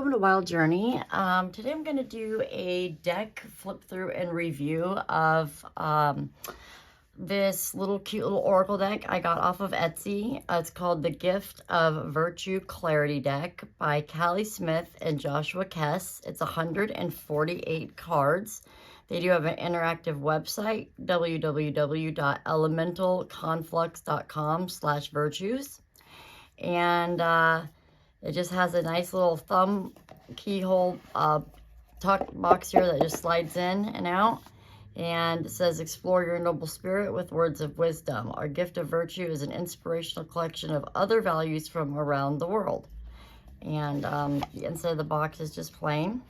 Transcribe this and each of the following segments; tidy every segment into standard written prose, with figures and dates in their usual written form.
welcome to Wild Journey. Today I'm going to do a deck flip through and review of this cute little oracle deck I got off of Etsy. It's called The Gift of Virtue Clarity Deck by Callie Smith and Joshua Kess. It's 148 cards. They do have an interactive website, www.elementalconflux.com/virtues. And it just has a nice little thumb keyhole tuck box here that just slides in and out. And it says, explore your noble spirit with words of wisdom. Our gift of virtue is an inspirational collection of other values from around the world. And the inside of the box is just plain.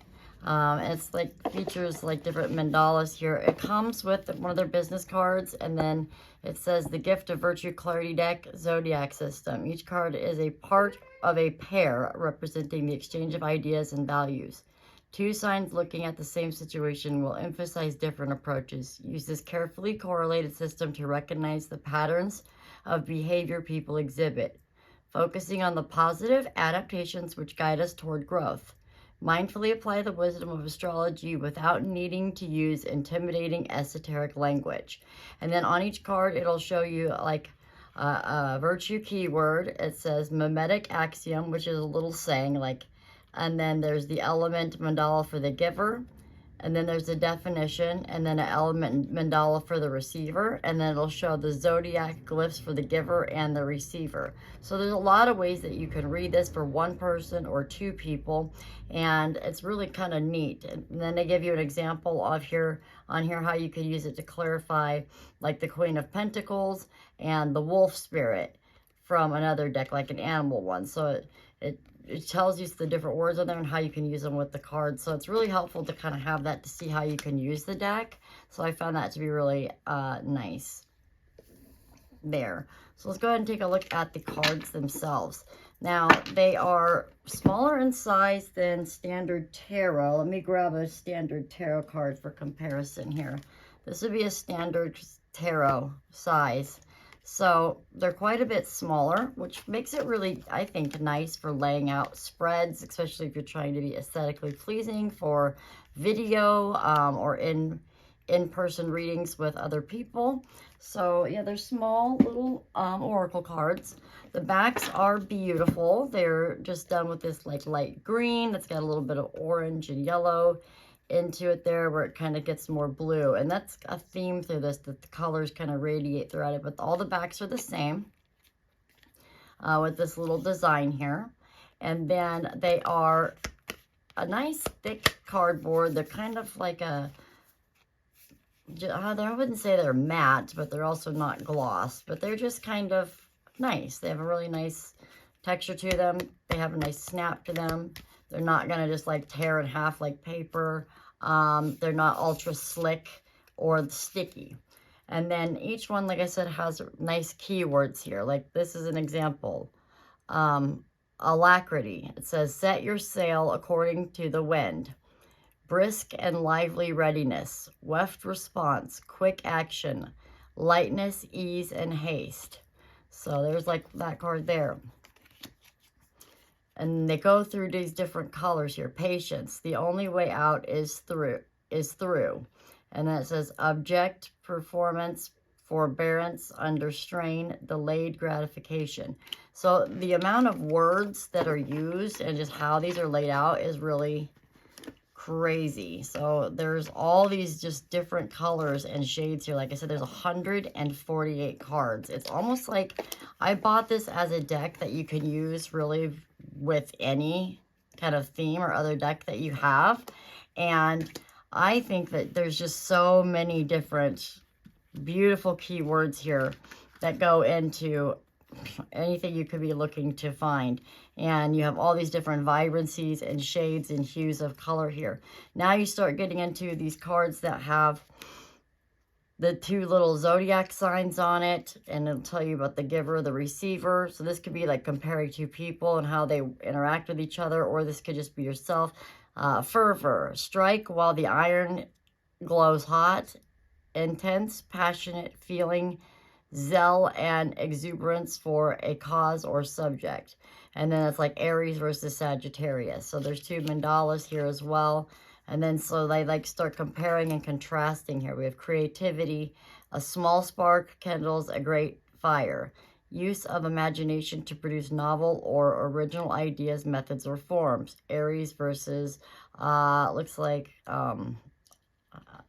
It's like features like different mandalas here. It comes with one of their business cards, and then it says the Gift of Virtue Clarity Deck Zodiac System. Each card is a part of a pair representing the exchange of ideas and values. Two signs looking at the same situation will emphasize different approaches. Use this carefully correlated system to recognize the patterns of behavior people exhibit, focusing on the positive adaptations which guide us toward growth. Mindfully apply the wisdom of astrology without needing to use intimidating esoteric language. And then on each card, it'll show you like a virtue keyword. It says mimetic axiom, which is a little saying, like, and then there's the element mandala for the giver, and then there's the definition, and then an element mandala for the receiver, and then it'll show the zodiac glyphs for the giver and the receiver. So there's a lot of ways that you can read this for one person or two people, and it's really kind of neat. And then they give you an example of on here how you can use it to clarify like the Queen of Pentacles and the wolf spirit from another deck, like an animal one. So it tells you the different words on there and how you can use them with the cards. So it's really helpful to kind of have that to see how you can use the deck. So I found that to be really nice there. So let's go ahead and take a look at the cards themselves. Now, they are smaller in size than standard tarot. Let me grab a standard tarot card for comparison here. This would be a standard tarot size. So they're quite a bit smaller, which makes it really, I think, nice for laying out spreads, especially if you're trying to be aesthetically pleasing for video or in-person readings with other people. So yeah, they're small little oracle cards. The backs are beautiful. They're just done with this like light green that's got a little bit of orange and yellow into it there, where it kind of gets more blue, and that's a theme through this, that the colors kind of radiate throughout it. But all the backs are the same with this little design here. And then they are a nice thick cardboard. They're kind of like I wouldn't say they're matte, but they're also not gloss, but they're just kind of nice. They have a really nice texture to them. They have a nice snap to them. They're not gonna just like tear in half like paper. They're not ultra slick or sticky. And then each one, like I said, has nice keywords here. Like this is an example. Alacrity. It says, set your sail according to the wind. Brisk and lively readiness. Weft response. Quick action. Lightness, ease, and haste. So there's like that card there. And they go through these different colors here. Patience. The only way out is through. And then it says object, performance, forbearance, under strain, delayed gratification. So the amount of words that are used and just how these are laid out is really crazy. So there's all these just different colors and shades here. Like I said, there's 148 cards. It's almost like I bought this as a deck that you can use really with any kind of theme or other deck that you have. And I think that there's just so many different beautiful keywords here that go into anything you could be looking to find. And you have all these different vibrancies and shades and hues of color here. Now you start getting into these cards that have the two little zodiac signs on it, and it'll tell you about the giver, the receiver. So this could be like comparing two people and how they interact with each other, or this could just be yourself. Fervor, strike while the iron glows hot. Intense, passionate feeling, zeal and exuberance for a cause or subject. And then it's like Aries versus Sagittarius. So there's 2 mandalas here as well. And then so they like start comparing and contrasting here. We have creativity, a small spark kindles a great fire. Use of imagination to produce novel or original ideas, methods, or forms. Aries versus, looks like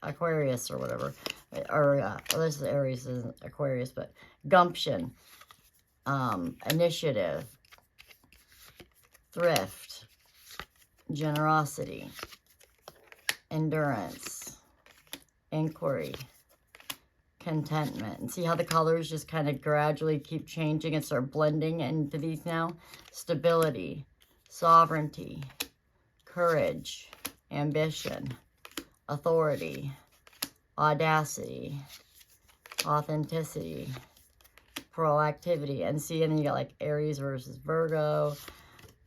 Aquarius or whatever. Or this is Aries, isn't Aquarius, but gumption, initiative, thrift, generosity, endurance, inquiry, contentment. And see how the colors just kind of gradually keep changing and start blending into these now? Stability, sovereignty, courage, ambition, authority, audacity, authenticity, proactivity. And see, and then you got like Aries versus Virgo,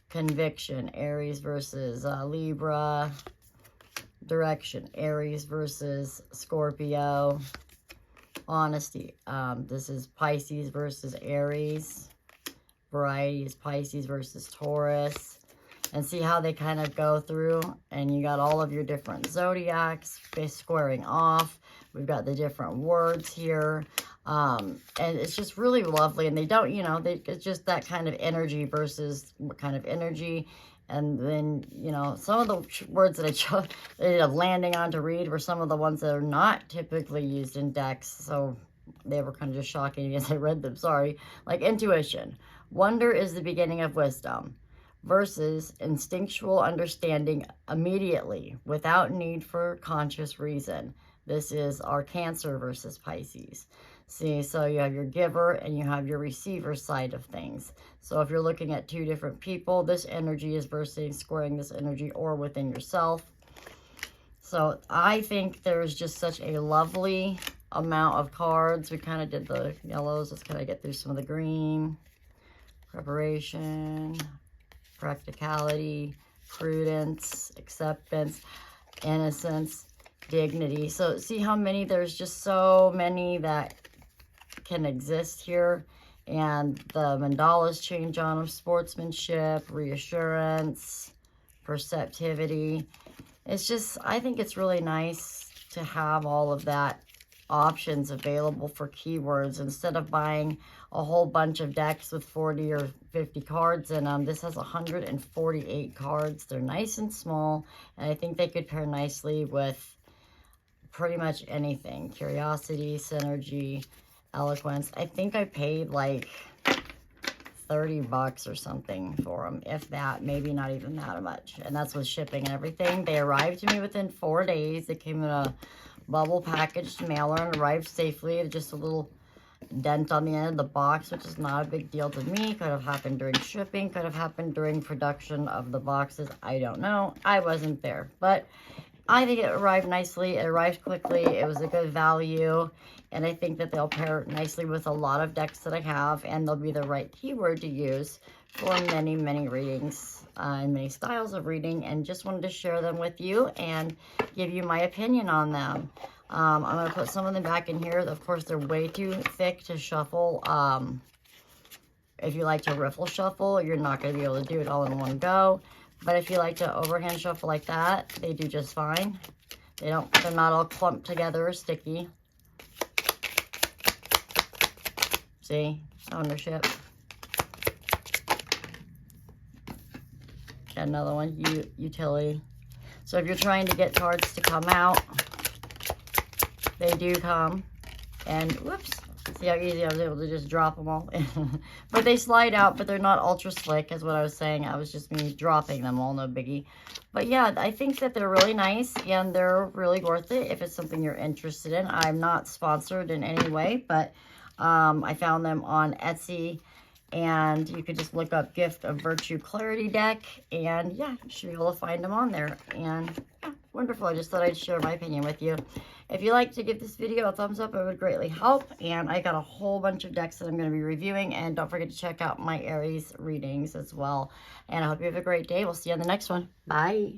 conviction, Aries versus Libra, direction, Aries versus Scorpio, honesty, this is Pisces versus Aries, variety is Pisces versus Taurus. And see how they kind of go through, and you got all of your different zodiacs squaring off. We've got the different words here, and it's just really lovely. And they don't, you know, it's just that kind of energy versus what kind of energy. And then, you know, some of the words that I ended up landing on to read were some of the ones that are not typically used in decks. So they were kind of just shocking as I read them, sorry. Like intuition. Wonder is the beginning of wisdom. Versus instinctual understanding immediately without need for conscious reason. This is our Cancer versus Pisces. See, so you have your giver and you have your receiver side of things. So if you're looking at 2 different people, this energy is versus squaring this energy or within yourself. So I think there's just such a lovely amount of cards. We kind of did the yellows. Let's kind of get through some of the green. Preparation, practicality, prudence, acceptance, innocence, dignity. So see how many, there's just so many that can exist here. And the mandalas change on them. Sportsmanship, reassurance, perceptivity. It's just, I think it's really nice to have all of that options available for keywords instead of buying a whole bunch of decks with 40 or 50 cards in them. This has 148 cards. They're nice and small, and I think they could pair nicely with pretty much anything. Curiosity, synergy, eloquence. I think I paid like 30 bucks or something for them, if that, maybe not even that much. And that's with shipping and everything. They arrived to me within 4 days. They came in a bubble packaged mailer and arrived safely. Just a little dent on the end of the box, which is not a big deal to me. Could have happened during shipping, could have happened during production of the boxes. I don't know. I wasn't there, but I think it arrived nicely. It arrived quickly. It was a good value, and I think that they'll pair nicely with a lot of decks that I have, and they'll be the right keyword to use for many, many readings and many styles of reading, and just wanted to share them with you and give you my opinion on them. I'm going to put some of them back in here. Of course, they're way too thick to shuffle. If you like to riffle shuffle, you're not going to be able to do it all in one go. But if you like to overhand shuffle like that, they do just fine. They're not all clumped together or sticky. See? Ownership. Got another one, utility. So if you're trying to get cards to come out, they do come. And whoops, see how easy I was able to just drop them all. But they slide out, but they're not ultra slick, is what I was saying. I was just me dropping them all, no biggie. But yeah, I think that they're really nice and they're really worth it if it's something you're interested in. I'm not sponsored in any way, but I found them on Etsy. And you could just look up Gift of Virtue Clarity Deck. And yeah, you should be able to find them on there. And yeah, wonderful. I just thought I'd share my opinion with you. If you'd like to give this video a thumbs up, it would greatly help. And I got a whole bunch of decks that I'm going to be reviewing. And don't forget to check out my Aries readings as well. And I hope you have a great day. We'll see you on the next one. Bye.